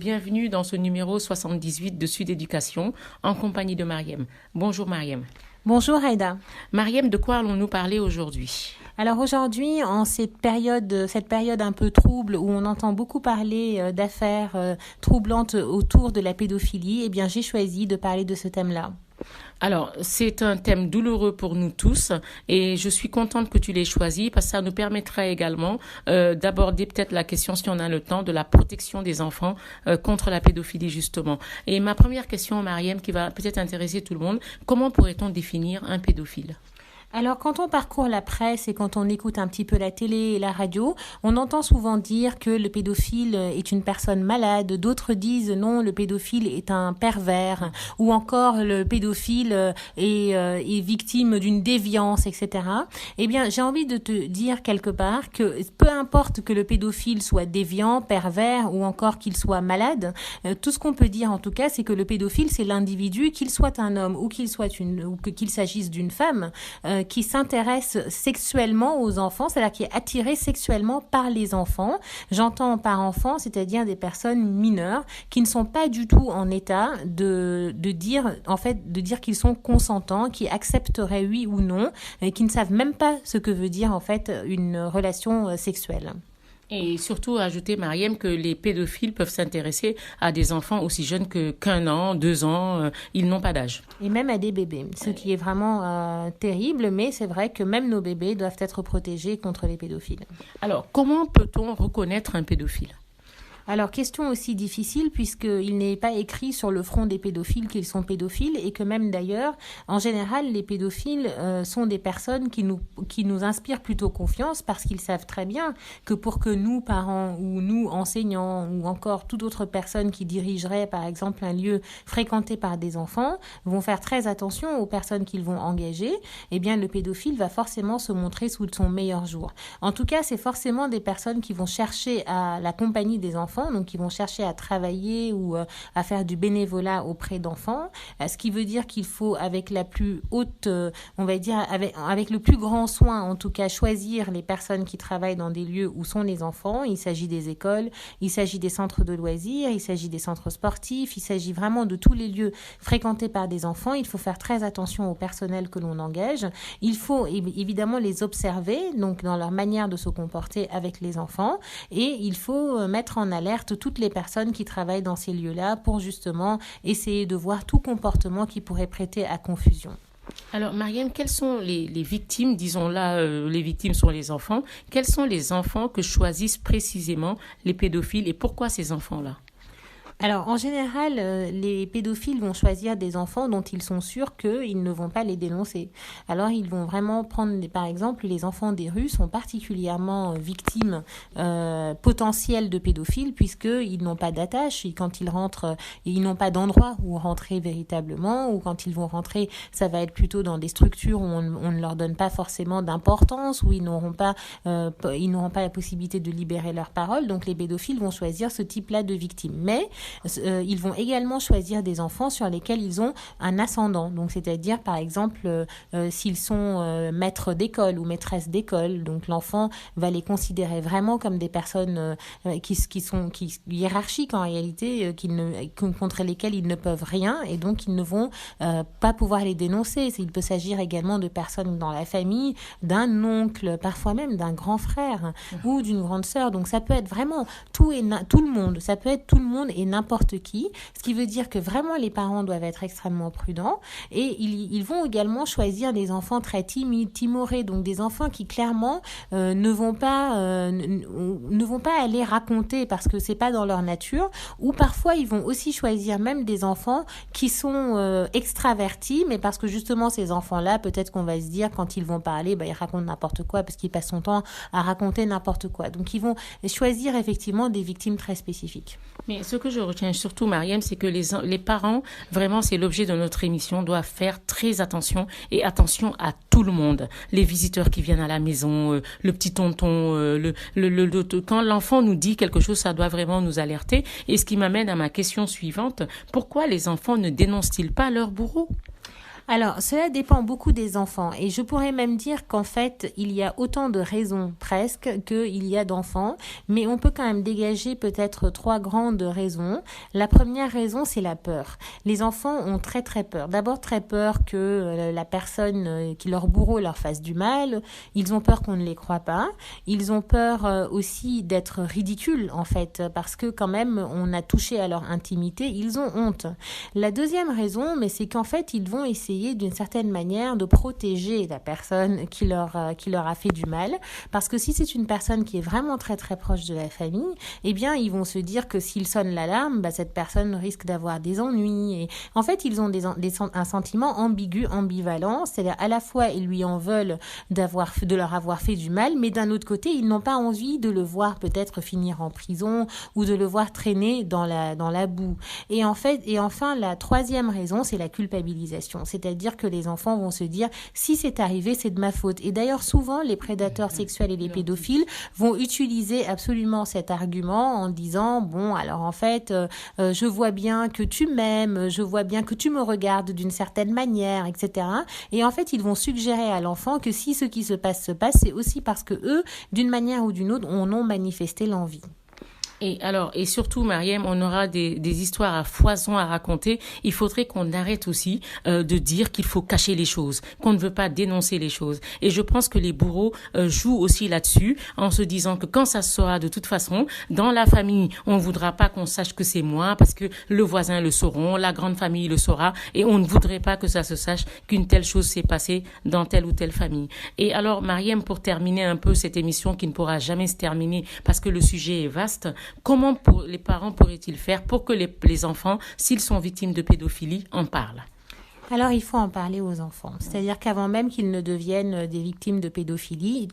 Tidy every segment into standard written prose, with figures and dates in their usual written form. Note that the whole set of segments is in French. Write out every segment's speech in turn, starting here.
Bienvenue dans ce numéro 78 de Sud Éducation en compagnie de Mariem. Bonjour Mariem. Bonjour Aïda. Mariem, de quoi allons-nous parler aujourd'hui ? Alors aujourd'hui, en cette période un peu trouble où on entend beaucoup parler d'affaires troublantes autour de la pédophilie, eh bien j'ai choisi de parler de ce thème-là. Alors, c'est un thème douloureux pour nous tous et je suis contente que tu l'aies choisi parce que ça nous permettra également d'aborder peut-être la question, si on a le temps, de la protection des enfants contre la pédophilie justement. Et ma première question, Mariem, qui va peut-être intéresser tout le monde, comment pourrait-on définir un pédophile ? Alors, quand on parcourt la presse et quand on écoute un petit peu la télé et la radio, on entend souvent dire que le pédophile est une personne malade. D'autres disent non, le pédophile est un pervers. Ou encore, le pédophile est victime d'une déviance, etc. Eh bien, j'ai envie de te dire quelque part que peu importe que le pédophile soit déviant, pervers ou encore qu'il soit malade, tout ce qu'on peut dire en tout cas, c'est que le pédophile, c'est l'individu, qu'il soit un homme ou qu'il s'agisse d'une femme, qui s'intéresse sexuellement aux enfants, c'est-à-dire qui est attiré sexuellement par les enfants. J'entends par enfants, c'est-à-dire des personnes mineures qui ne sont pas du tout en état de dire qu'ils sont consentants, qui accepteraient oui ou non, et qui ne savent même pas ce que veut dire en fait une relation sexuelle. Et surtout, ajouter, Mariem, que les pédophiles peuvent s'intéresser à des enfants aussi jeunes qu'un an, 2 ans, ils n'ont pas d'âge. Et même à des bébés, ce qui est vraiment terrible, mais c'est vrai que même nos bébés doivent être protégés contre les pédophiles. Alors, comment peut-on reconnaître un pédophile ? Alors, question aussi difficile puisqu'il n'est pas écrit sur le front des pédophiles qu'ils sont pédophiles et que même d'ailleurs, en général, les pédophiles sont des personnes qui nous inspirent plutôt confiance parce qu'ils savent très bien que pour que nous, parents ou nous, enseignants ou encore toute autre personne qui dirigerait par exemple un lieu fréquenté par des enfants, vont faire très attention aux personnes qu'ils vont engager, eh bien le pédophile va forcément se montrer sous son meilleur jour. En tout cas, c'est forcément des personnes qui vont chercher à la compagnie des enfants, donc qui vont chercher à travailler ou à faire du bénévolat auprès d'enfants, ce qui veut dire qu'il faut avec la plus haute, on va dire avec le plus grand soin en tout cas, choisir les personnes qui travaillent dans des lieux où sont les enfants. Il s'agit des écoles, il s'agit des centres de loisirs, il s'agit des centres sportifs, il s'agit vraiment de tous les lieux fréquentés par des enfants. Il faut faire très attention au personnel que l'on engage. Il faut évidemment les observer, donc dans leur manière de se comporter avec les enfants, et il faut mettre en alerte toutes les personnes qui travaillent dans ces lieux-là pour justement essayer de voir tout comportement qui pourrait prêter à confusion. Alors, Mariem, quelles sont les victimes, disons là, les victimes sont les enfants. Quels sont les enfants que choisissent précisément les pédophiles et pourquoi ces enfants-là ? Alors, en général, les pédophiles vont choisir des enfants dont ils sont sûrs qu'ils ne vont pas les dénoncer. Alors, ils vont vraiment prendre, par exemple, les enfants des rues sont particulièrement victimes potentielles de pédophiles puisqu'ils n'ont pas d'attache et quand ils rentrent, ils n'ont pas d'endroit où rentrer véritablement ou quand ils vont rentrer, ça va être plutôt dans des structures où on ne leur donne pas forcément d'importance, où ils n'auront pas la possibilité de libérer leur parole. Donc, les pédophiles vont choisir ce type-là de victimes. Mais ils vont également choisir des enfants sur lesquels ils ont un ascendant. Donc, c'est-à-dire, par exemple, s'ils sont maîtres d'école ou maîtresses d'école, donc l'enfant va les considérer vraiment comme des personnes qui hiérarchiques en réalité, contre lesquelles ils ne peuvent rien et donc ils ne vont pas pouvoir les dénoncer. Il peut s'agir également de personnes dans la famille, d'un oncle, parfois même d'un grand frère ou d'une grande sœur. Donc, ça peut être vraiment tout le monde. Ça peut être tout le monde et n'importe qui, ce qui veut dire que vraiment les parents doivent être extrêmement prudents et ils vont également choisir des enfants très timides, timorés, donc des enfants qui clairement ne vont pas aller raconter parce que c'est pas dans leur nature, ou parfois ils vont aussi choisir même des enfants qui sont extravertis, mais parce que justement ces enfants-là, peut-être qu'on va se dire quand ils vont parler, ils racontent n'importe quoi parce qu'ils passent son temps à raconter n'importe quoi. Donc ils vont choisir effectivement des victimes très spécifiques. Mais ce que je retiens surtout, Mariem, c'est que les parents, vraiment, c'est l'objet de notre émission, doivent faire très attention et attention à tout le monde. Les visiteurs qui viennent à la maison, le petit tonton, quand l'enfant nous dit quelque chose, ça doit vraiment nous alerter. Et ce qui m'amène à ma question suivante, pourquoi les enfants ne dénoncent-ils pas leur bourreau ? Alors, cela dépend beaucoup des enfants et je pourrais même dire qu'en fait, il y a autant de raisons presque qu'il y a d'enfants, mais on peut quand même dégager peut-être trois grandes raisons. La première raison, c'est la peur. Les enfants ont très très peur. D'abord très peur que la personne qui leur bourreau leur fasse du mal. Ils ont peur qu'on ne les croie pas. Ils ont peur aussi d'être ridicules en fait, parce que quand même on a touché à leur intimité. Ils ont honte. La deuxième raison, mais c'est qu'en fait ils vont essayer d'une certaine manière de protéger la personne qui leur a fait du mal, parce que si c'est une personne qui est vraiment très très proche de la famille, eh bien ils vont se dire que s'ils sonnent l'alarme, cette personne risque d'avoir des ennuis. Et en fait ils ont un sentiment ambigu, ambivalent, c'est-à-dire à la fois ils lui en veulent de leur avoir fait du mal, mais d'un autre côté ils n'ont pas envie de le voir peut-être finir en prison ou de le voir traîner dans la boue. Et enfin la troisième raison, c'est la culpabilisation, c'est-à-dire que les enfants vont se dire si c'est arrivé, c'est de ma faute. Et d'ailleurs souvent les prédateurs sexuels et les pédophiles vont utiliser absolument cet argument en disant bon alors en fait je vois bien que tu m'aimes, je vois bien que tu me regardes d'une certaine manière, etc. Et en fait ils vont suggérer à l'enfant que si ce qui se passe, c'est aussi parce que eux, d'une manière ou d'une autre, en ont manifesté l'envie. Et surtout, Mariam, on aura des histoires à foison à raconter. Il faudrait qu'on arrête aussi de dire qu'il faut cacher les choses, qu'on ne veut pas dénoncer les choses. Et je pense que les bourreaux jouent aussi là-dessus, en se disant que quand ça se saura de toute façon, dans la famille, on ne voudra pas qu'on sache que c'est moi, parce que le voisin le sauront, la grande famille le saura, et on ne voudrait pas que ça se sache qu'une telle chose s'est passée dans telle ou telle famille. Et alors, Mariam, pour terminer un peu cette émission qui ne pourra jamais se terminer, parce que le sujet est vaste, comment les parents pourraient-ils faire pour que les enfants, s'ils sont victimes de pédophilie, en parlent? Alors, il faut en parler aux enfants. C'est-à-dire qu'avant même qu'ils ne deviennent des victimes de pédophiles,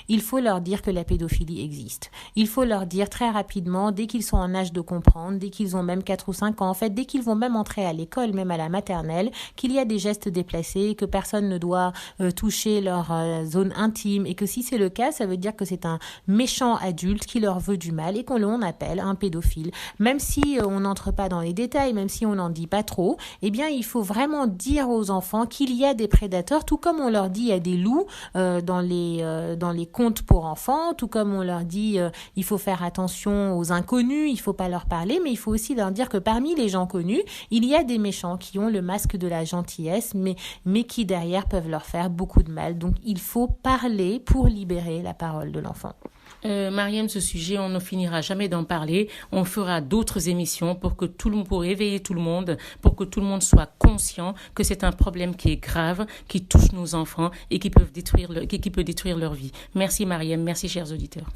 il faut leur dire que la pédophilie existe. Il faut leur dire très rapidement, dès qu'ils sont en âge de comprendre, dès qu'ils ont même 4 ou 5 ans, en fait, dès qu'ils vont même entrer à l'école, même à la maternelle, qu'il y a des gestes déplacés, que personne ne doit toucher leur zone intime, et que si c'est le cas, ça veut dire que c'est un méchant adulte qui leur veut du mal et qu'on l'on appelle un pédophile. Même si on n'entre pas dans les détails, même si on n'en dit pas trop, eh bien, il faut vraiment dire aux enfants qu'il y a des prédateurs, tout comme on leur dit il y a des loups dans les contes pour enfants, tout comme on leur dit il faut faire attention aux inconnus, il faut pas leur parler, mais il faut aussi leur dire que parmi les gens connus, il y a des méchants qui ont le masque de la gentillesse, mais qui derrière peuvent leur faire beaucoup de mal. Donc il faut parler pour libérer la parole de l'enfant. Mariam, ce sujet, on ne finira jamais d'en parler. On fera d'autres émissions pour éveiller tout le monde, pour que tout le monde soit conscient que c'est un problème qui est grave, qui touche nos enfants et qui peut détruire leur vie. Merci Mariam, merci chers auditeurs.